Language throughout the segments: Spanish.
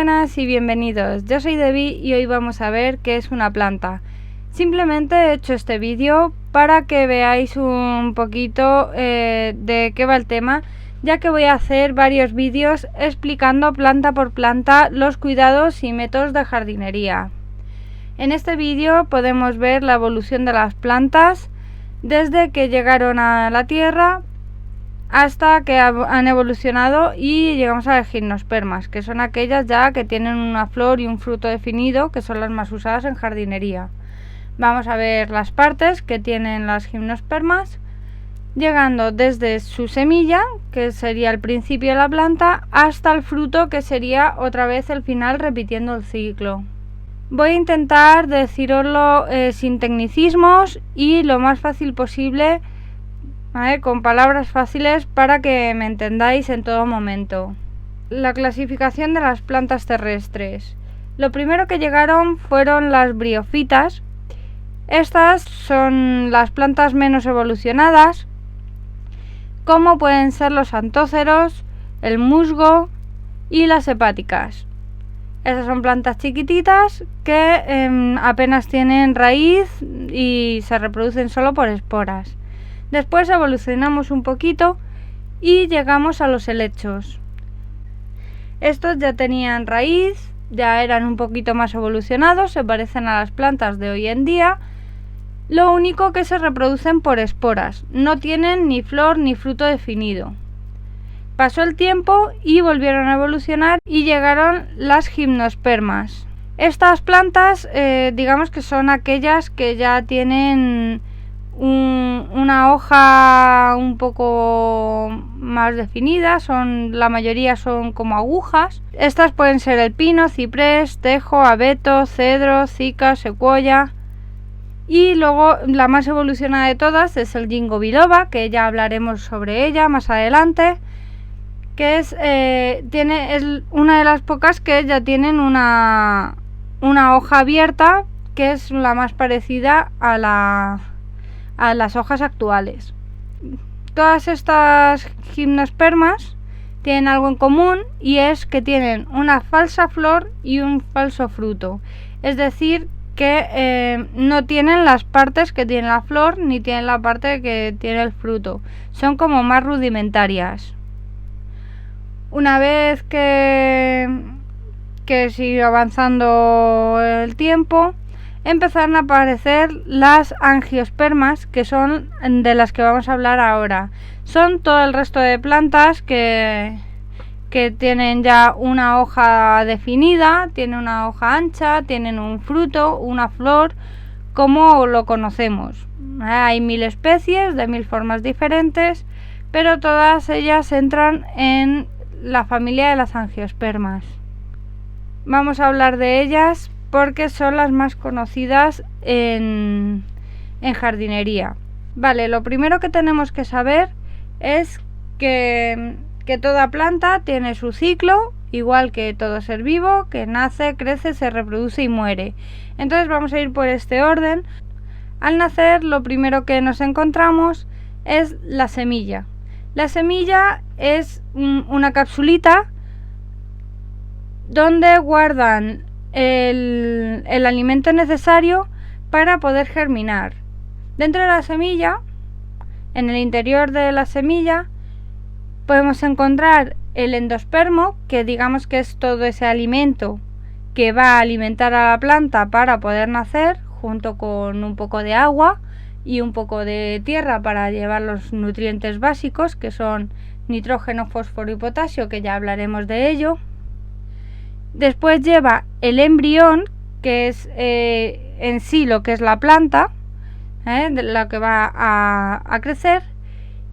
buenas y bienvenidos. Yo soy Debbie y hoy vamos a ver qué es una planta. Simplemente he hecho este vídeo para que veáis un poquito de qué va el tema, ya que voy a hacer varios vídeos explicando planta por planta los cuidados y métodos de jardinería. En este vídeo podemos ver la evolución de las plantas desde que llegaron a la tierra hasta que han evolucionado y llegamos a las gimnospermas, que son aquellas ya que tienen una flor y un fruto definido, que son las más usadas en jardinería. Vamos a ver las partes que tienen las gimnospermas, llegando desde su semilla, que sería el principio de la planta, hasta el fruto, que sería otra vez el final, repitiendo el ciclo. Voy a intentar deciroslo sin tecnicismos y lo más fácil posible, con palabras fáciles para que me entendáis en todo momento. La clasificación de las plantas terrestres. Lo primero que llegaron fueron las briófitas. Estas son las plantas menos evolucionadas, como pueden ser los antóceros, el musgo y las hepáticas. Estas son plantas chiquititas que apenas tienen raíz y se reproducen solo por esporas. Después evolucionamos un poquito y llegamos a los helechos. Estos ya tenían raíz, ya eran un poquito más evolucionados, se parecen a las plantas de hoy en día. Lo único que se reproducen por esporas, no tienen ni flor ni fruto definido. Pasó el tiempo y volvieron a evolucionar y llegaron las gimnospermas. Estas plantas, digamos que son aquellas que ya tienen una hoja un poco más definida, la mayoría son como agujas. Estas pueden ser el pino, ciprés, tejo, abeto, cedro, cica, secuoya. Y luego la más evolucionada de todas es el ginkgo biloba, que ya hablaremos sobre ella más adelante, que es una de las pocas que ya tienen una hoja abierta, que es la más parecida a las hojas actuales. Todas estas gimnospermas tienen algo en común, y es que tienen una falsa flor y un falso fruto, es decir, que no tienen las partes que tiene la flor ni tienen la parte que tiene el fruto, son como más rudimentarias. Una vez que sigue avanzando el tiempo, empezaron a aparecer las angiospermas, que son de las que vamos a hablar ahora. Son todo el resto de plantas que tienen ya una hoja definida, tienen una hoja ancha, tienen un fruto, una flor, como lo conocemos. Hay 1000 especies de 1000 formas diferentes, pero todas ellas entran en la familia de las angiospermas. Vamos a hablar de ellas porque son las más conocidas en jardinería. Vale, lo primero que tenemos que saber es que toda planta tiene su ciclo, igual que todo ser vivo, que nace, crece, se reproduce y muere. Entonces vamos a ir por este orden. Al nacer, lo primero que nos encontramos es la semilla. La semilla es una capsulita donde guardan el alimento necesario para poder germinar. Dentro de la semilla, en el interior de la semilla, podemos encontrar el endospermo, que digamos que es todo ese alimento que va a alimentar a la planta para poder nacer, junto con un poco de agua y un poco de tierra para llevar los nutrientes básicos, que son nitrógeno, fósforo y potasio, que ya hablaremos de ello. Después lleva el embrión, que es en sí lo que es la planta, de la que va a crecer.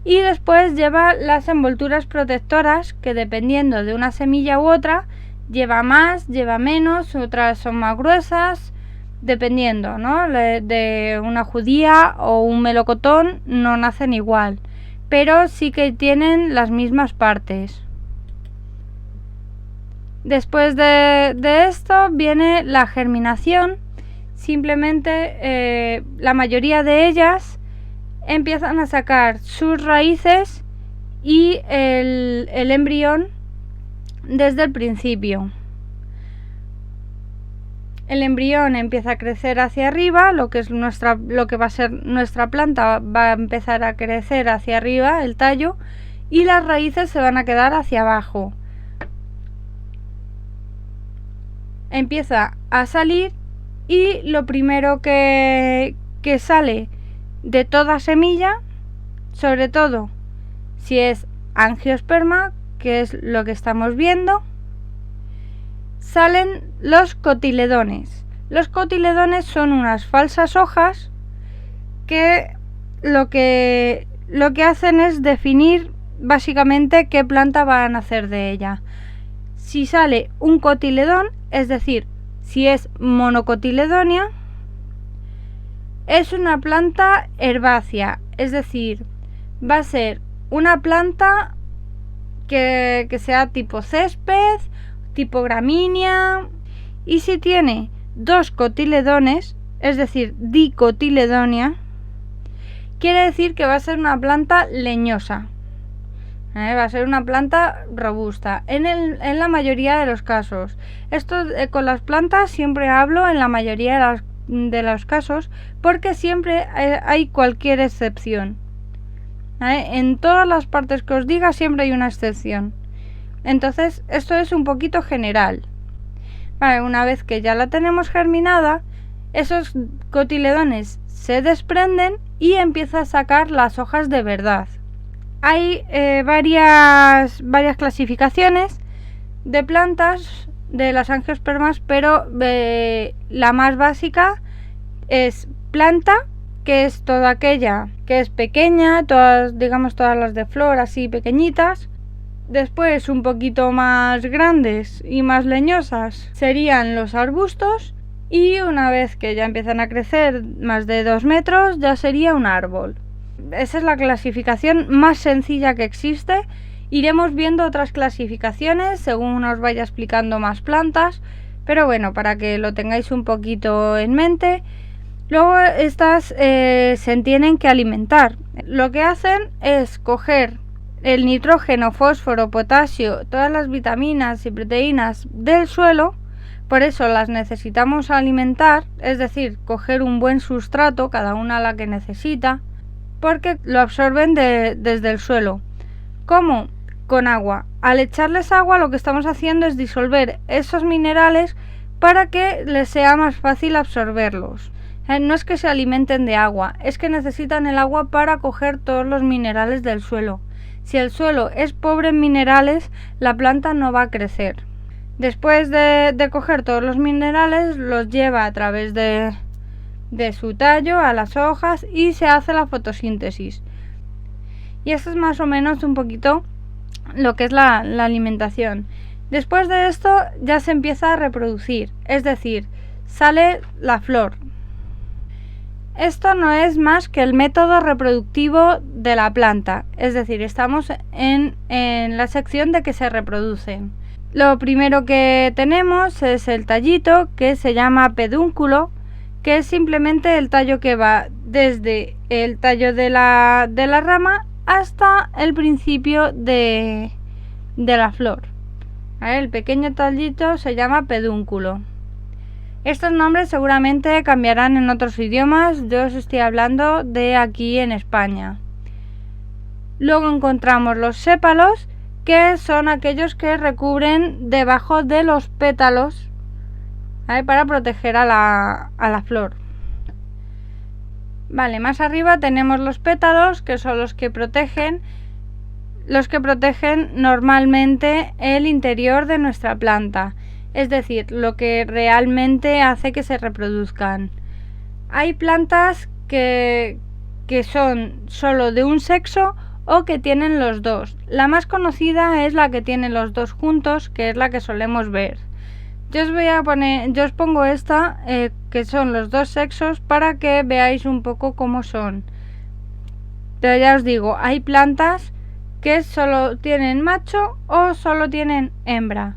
Y después lleva las envolturas protectoras, que dependiendo de una semilla u otra, lleva más, lleva menos, otras son más gruesas, dependiendo, ¿no? De una judía o un melocotón no nacen igual, pero sí que tienen las mismas partes. Después de esto viene la germinación. Simplemente la mayoría de ellas empiezan a sacar sus raíces y el embrión desde el principio. El embrión empieza a crecer hacia arriba, lo que va a ser nuestra planta va a empezar a crecer hacia arriba, el tallo, y las raíces se van a quedar hacia abajo. Empieza a salir y lo primero que sale de toda semilla, sobre todo si es angiosperma, que es lo que estamos viendo, salen los cotiledones. Los cotiledones son unas falsas hojas que lo que hacen es definir básicamente qué planta va a nacer de ella. Si sale un cotiledón, es decir, si es monocotiledonia, es una planta herbácea, es decir, va a ser una planta que sea tipo césped, tipo gramínea, y si tiene dos cotiledones, es decir, dicotiledonia, quiere decir que va a ser una planta leñosa. Va a ser una planta robusta en la mayoría de los casos. Esto con las plantas siempre hablo en la mayoría de los casos, porque siempre hay cualquier excepción. En todas las partes que os diga siempre hay una excepción. Entonces esto es un poquito general. Vale, una vez que ya la tenemos germinada, esos cotiledones se desprenden y empieza a sacar las hojas de verdad. Hay varias clasificaciones de plantas de las angiospermas, pero la más básica es planta, que es toda aquella que es pequeña, todas las de flor así pequeñitas. Después, un poquito más grandes y más leñosas, serían los arbustos, y una vez que ya empiezan a crecer más de 2 metros, ya sería un árbol. Esa es la clasificación más sencilla que existe. Iremos viendo otras clasificaciones según nos vaya explicando más plantas, pero bueno, para que lo tengáis un poquito en mente. Luego estas se tienen que alimentar. Lo que hacen es coger el nitrógeno, fósforo, potasio, todas las vitaminas y proteínas del suelo. Por eso las necesitamos alimentar, es decir, coger un buen sustrato, cada una la que necesita, porque lo absorben desde el suelo. ¿Cómo? Con agua. Al echarles agua, lo que estamos haciendo es disolver esos minerales para que les sea más fácil absorberlos. No es que se alimenten de agua, es que necesitan el agua para coger todos los minerales del suelo. Si el suelo es pobre en minerales, la planta no va a crecer. Después de coger todos los minerales, los lleva a través de su tallo a las hojas y se hace la fotosíntesis. Y esto es más o menos un poquito lo que es la alimentación. Después de esto ya se empieza a reproducir, es decir, sale la flor. Esto no es más que el método reproductivo de la planta, es decir, estamos en la sección de que se reproducen. Lo primero que tenemos es el tallito, que se llama pedúnculo, que es simplemente el tallo que va desde el tallo de la rama hasta el principio de la flor. El pequeño tallito se llama pedúnculo. Estos nombres seguramente cambiarán en otros idiomas, yo os estoy hablando de aquí en España. Luego encontramos los sépalos, que son aquellos que recubren debajo de los pétalos, para proteger a la flor. Vale, más arriba tenemos los pétalos, que son los que protegen normalmente el interior de nuestra planta, es decir, lo que realmente hace que se reproduzcan. Hay plantas que son solo de un sexo o que tienen los dos. La más conocida es la que tiene los dos juntos, que es la que solemos ver. Yo os pongo esta, que son los dos sexos, para que veáis un poco cómo son. Pero ya os digo, hay plantas que solo tienen macho o solo tienen hembra.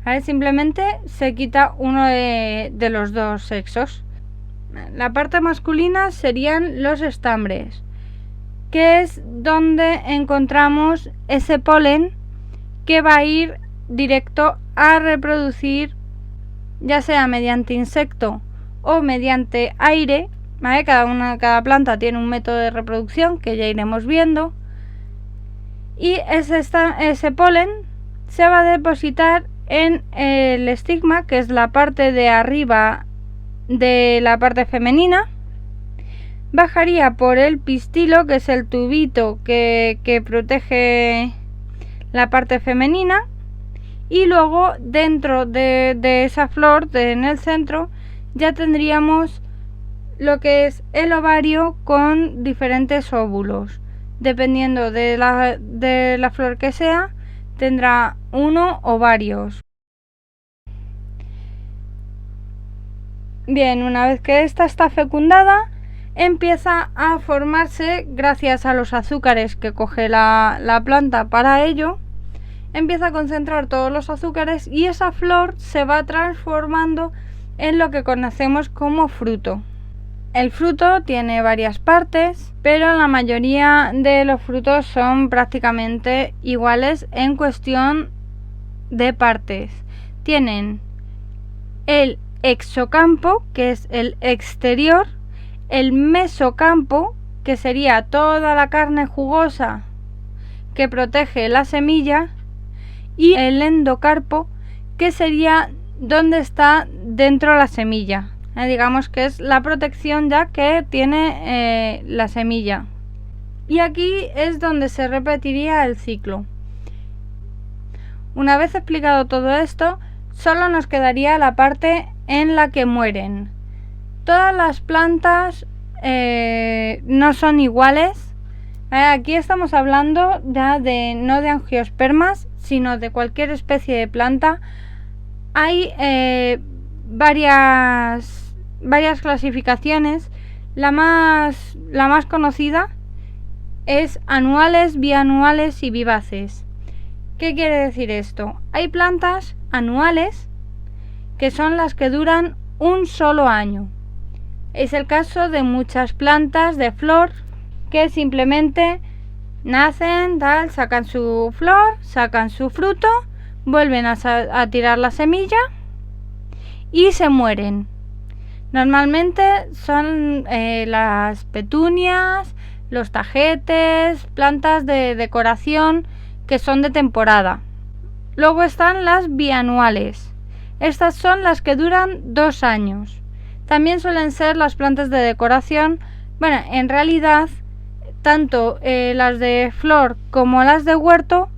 ¿Vale? Simplemente se quita uno de los dos sexos. La parte masculina serían los estambres, que es donde encontramos ese polen que va a ir directo a reproducir ya sea mediante insecto o mediante aire, ¿vale? Cada planta tiene un método de reproducción que ya iremos viendo. Y ese polen se va a depositar en el estigma, que es la parte de arriba de la parte femenina. Bajaría por el pistilo, que es el tubito que protege la parte femenina, y luego dentro de esa flor, en el centro, ya tendríamos lo que es el ovario con diferentes óvulos. Dependiendo de la flor que sea, tendrá uno o varios. Bien, una vez que esta está fecundada, empieza a formarse, gracias a los azúcares que coge la planta para ello, empieza a concentrar todos los azúcares y esa flor se va transformando en lo que conocemos como fruto. El fruto tiene varias partes, pero la mayoría de los frutos son prácticamente iguales en cuestión de partes. Tienen el exocampo, que es el exterior, el mesocampo, que sería toda la carne jugosa que protege la semilla, y el endocarpo, que sería donde está dentro la semilla. Digamos que es la protección ya que tiene la semilla. Y aquí es donde se repetiría el ciclo. Una vez explicado todo esto, solo nos quedaría la parte en la que mueren. Todas las plantas no son iguales. Aquí estamos hablando ya no de angiospermas, sino de cualquier especie de planta. Hay varias clasificaciones. La más conocida es anuales, bianuales y vivaces. ¿Qué quiere decir esto? Hay plantas anuales que son las que duran un solo año. Es el caso de muchas plantas de flor que simplemente nacen, sacan su flor, sacan su fruto, vuelven a tirar la semilla y se mueren. Normalmente son las petunias, los tajetes, plantas de decoración que son de temporada. Luego están las bianuales. Estas son las que duran 2 años. También suelen ser las plantas de decoración. Bueno, en realidad, tanto las de flor como las de huerto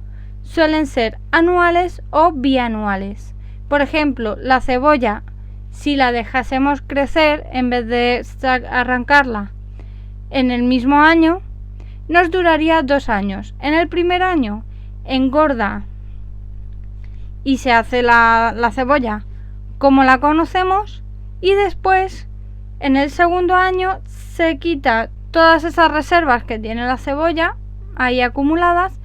suelen ser anuales o bianuales. Por ejemplo, la cebolla, si la dejásemos crecer en vez de arrancarla en el mismo año, nos duraría 2 años. En el primer año engorda y se hace la cebolla como la conocemos, y después en el segundo año se quita todas esas reservas que tiene la cebolla ahí acumuladas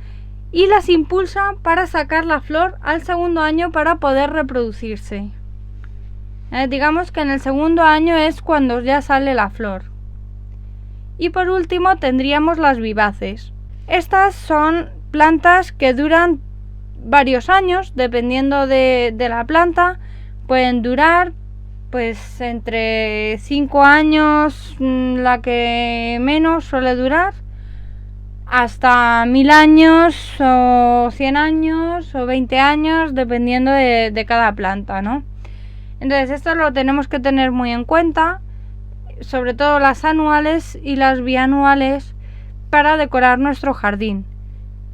y las impulsa para sacar la flor al segundo año para poder reproducirse. Digamos que en el segundo año es cuando ya sale la flor. Y por último tendríamos las vivaces. Estas son plantas que duran varios años, dependiendo de la planta. Pueden durar pues entre 5 años, la que menos suele durar, hasta 1000 años o 100 años o 20 años, dependiendo de cada planta, ¿no? Entonces esto lo tenemos que tener muy en cuenta, sobre todo las anuales y las bianuales, para decorar nuestro jardín.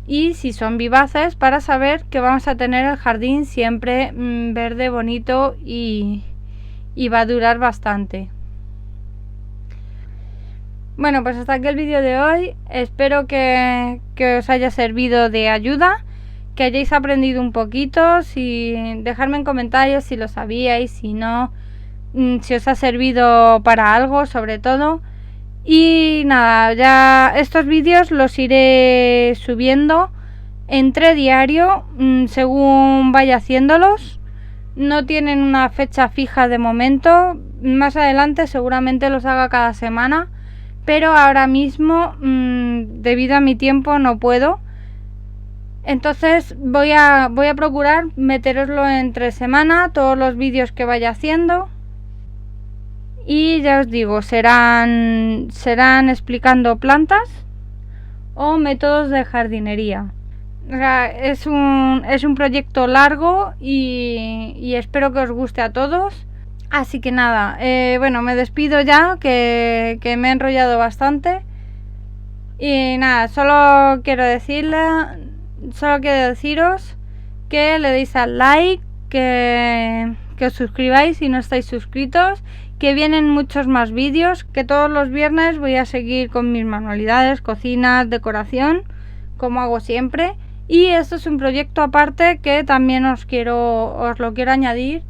Y si son vivaces, para saber que vamos a tener el jardín siempre verde, bonito y va a durar bastante. Bueno, pues hasta aquí el vídeo de hoy. Espero que os haya servido de ayuda, que hayáis aprendido un poquito. Dejarme en comentarios si lo sabíais, si no, si os ha servido para algo, sobre todo. Y nada, ya estos vídeos los iré subiendo entre diario según vaya haciéndolos. No tienen una fecha fija de momento. Más adelante seguramente los haga cada semana, pero ahora mismo debido a mi tiempo no puedo. Entonces voy a procurar meteroslo entre semana, todos los vídeos que vaya haciendo. Y ya os digo, serán explicando plantas o métodos de jardinería. O sea, es un proyecto largo y espero que os guste a todos. Así que nada, bueno, me despido ya, que me he enrollado bastante. Y nada, solo quiero deciros que le deis al like, que os suscribáis si no estáis suscritos, que vienen muchos más vídeos, que todos los viernes voy a seguir con mis manualidades, cocinas, decoración, como hago siempre. Y esto es un proyecto aparte que también os lo quiero añadir,